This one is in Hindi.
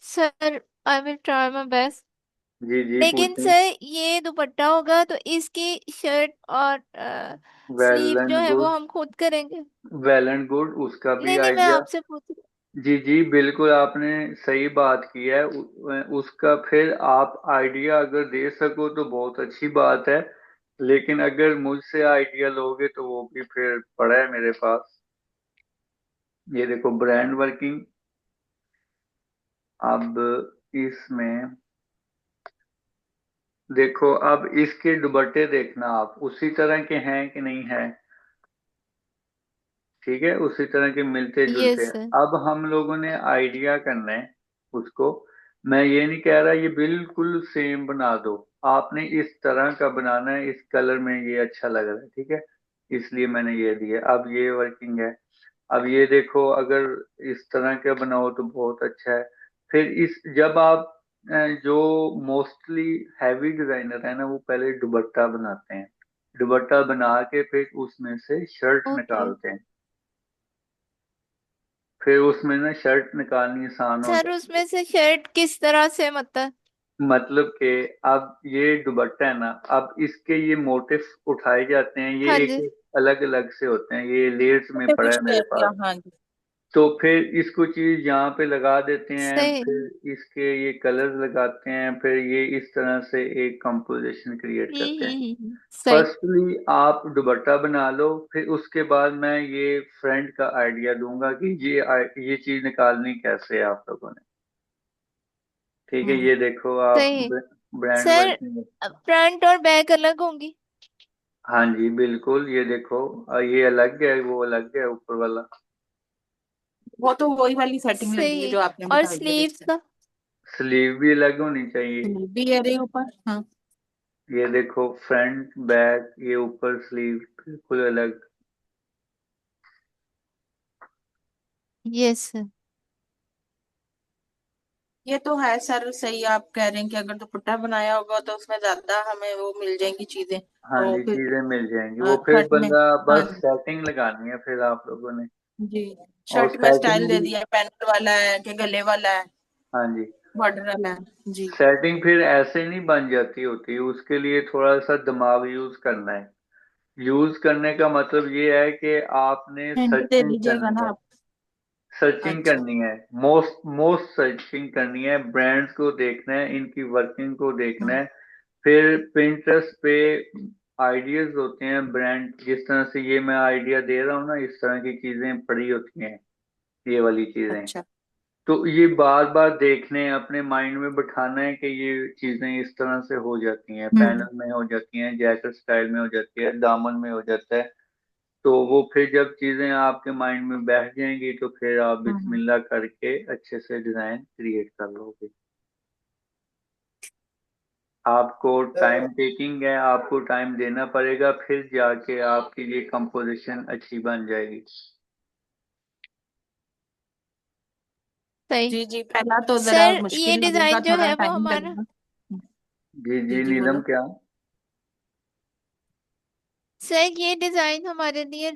Sir I will try my best. जी जी लेकिन पूछें। सर ये दुपट्टा होगा तो इसकी शर्ट और वेल स्लीव जो एंड है वो गुड। हम खुद करेंगे। वेल एंड गुड, उसका भी नहीं नहीं, मैं आइडिया। आपसे पूछ रही जी जी बिल्कुल, आपने सही बात की है। उसका फिर आप आइडिया अगर दे सको तो बहुत अच्छी बात है। लेकिन अगर मुझसे आइडिया लोगे तो वो भी फिर पड़ा है मेरे पास। ये देखो ब्रांड वर्किंग। अब इसमें देखो, अब इसके दुपट्टे देखना आप उसी तरह के हैं कि नहीं है। ठीक है, उसी तरह के मिलते हूँ। जुलते यस हैं। सर। अब हम लोगों ने आइडिया करना है उसको। मैं ये नहीं कह रहा ये बिल्कुल सेम बना दो। आपने इस तरह का बनाना है, इस कलर में ये अच्छा लग रहा है, ठीक है। इसलिए मैंने ये दिया। अब ये वर्किंग है। अब ये देखो, अगर इस तरह का बनाओ तो बहुत अच्छा है। फिर इस जब आप जो मोस्टली हैवी डिजाइनर है ना, वो पहले दुपट्टा बनाते हैं। दुपट्टा बना के फिर उसमें से शर्ट ओके। निकालते हैं। फिर उसमें ना शर्ट निकालनी आसान हो सर जाती है। उसमें से शर्ट किस तरह से, मतलब? मतलब कि अब ये दुपट्टा है ना, अब इसके ये मोटिफ उठाए जाते हैं, ये हाँ एक जी। अलग अलग से होते हैं, ये लेयर्स में तो पड़ा है कुछ मेरे नहीं किया, पास। हाँ जी। तो फिर इसको चीज यहाँ पे लगा देते हैं, सही। फिर इसके ये कलर्स लगाते हैं, फिर ये इस तरह से एक कंपोजिशन क्रिएट करते हैं। सही। फर्स्टली आप दुपट्टा बना लो, फिर उसके बाद मैं ये फ्रंट का आइडिया दूंगा कि ये चीज निकालनी कैसे है आप लोगों ने। ठीक है, हम्म। ये देखो आप सही। Brand sir working. फ्रंट और बैक अलग होंगी? हाँ जी बिल्कुल, ये देखो ये अलग है, वो अलग है ऊपर वाला। वो तो वही वाली सेटिंग लगेगी जो सही आपने और बताई है स्लीव्स का? स्लीव भी अलग होनी चाहिए। भी है रे ऊपर, हाँ। ये देखो फ्रंट बैक, ये ऊपर स्लीव बिल्कुल अलग। Yes sir. ये तो है सर, सही आप कह रहे हैं कि अगर दुपट्टा बनाया होगा तो उसमें ज्यादा हमें वो मिल जाएंगी चीजें, हाँ तो जी, फिर चीजें मिल जाएंगी, वो फिर शर्ट में। बंदा हाँ बस जी। सेटिंग लगानी है फिर आप लोगों ने। जी। और शर्ट में स्टाइल सेटिंग दे भी। दिया, पैनल वाला है कि गले वाला है, हाँ जी। बॉर्डर वाला है जी। सेटिंग फिर ऐसे नहीं बन जाती होती, उसके लिए थोड़ा सा दिमाग यूज करना है। यूज करने का मतलब ये है कि आपने हिंट दे सर्चिंग दीजिएगा करनी ना है। आप। सर्चिंग अच्छा। करनी है। मोस्ट मोस्ट सर्चिंग करनी है, ब्रांड्स को देखना है, इनकी वर्किंग को देखना हम्म। है। फिर Pinterest पे आइडियाज होते हैं ब्रांड, जिस तरह से ये मैं आइडिया दे रहा हूँ ना, इस तरह की चीजें पड़ी होती हैं, ये वाली चीजें। अच्छा। तो ये बार बार देखने हैं, अपने माइंड में बिठाना है कि ये चीजें इस तरह से हो जाती हैं, हम्म। पैनल में हो जाती हैं, जैकेट स्टाइल में हो जाती है, दामन में हो जाता है। तो वो फिर जब चीजें आपके माइंड में बैठ जाएंगी तो फिर आप हम्म। बिस्मिल्लाह करके अच्छे से डिजाइन क्रिएट कर लोगे। आपको टाइम टेकिंग है, आपको टाइम देना पड़ेगा, फिर जाके आपकी ये कंपोजिशन अच्छी बन जाएगी। सही। जी जी, पहला तो जरा सर ये मुश्किल लगेगा, डिजाइन जो थोड़ा है वो टाइम हमारा जी जी जी जी नीलम बोलो। क्या। सर ये डिजाइन हमारे लिए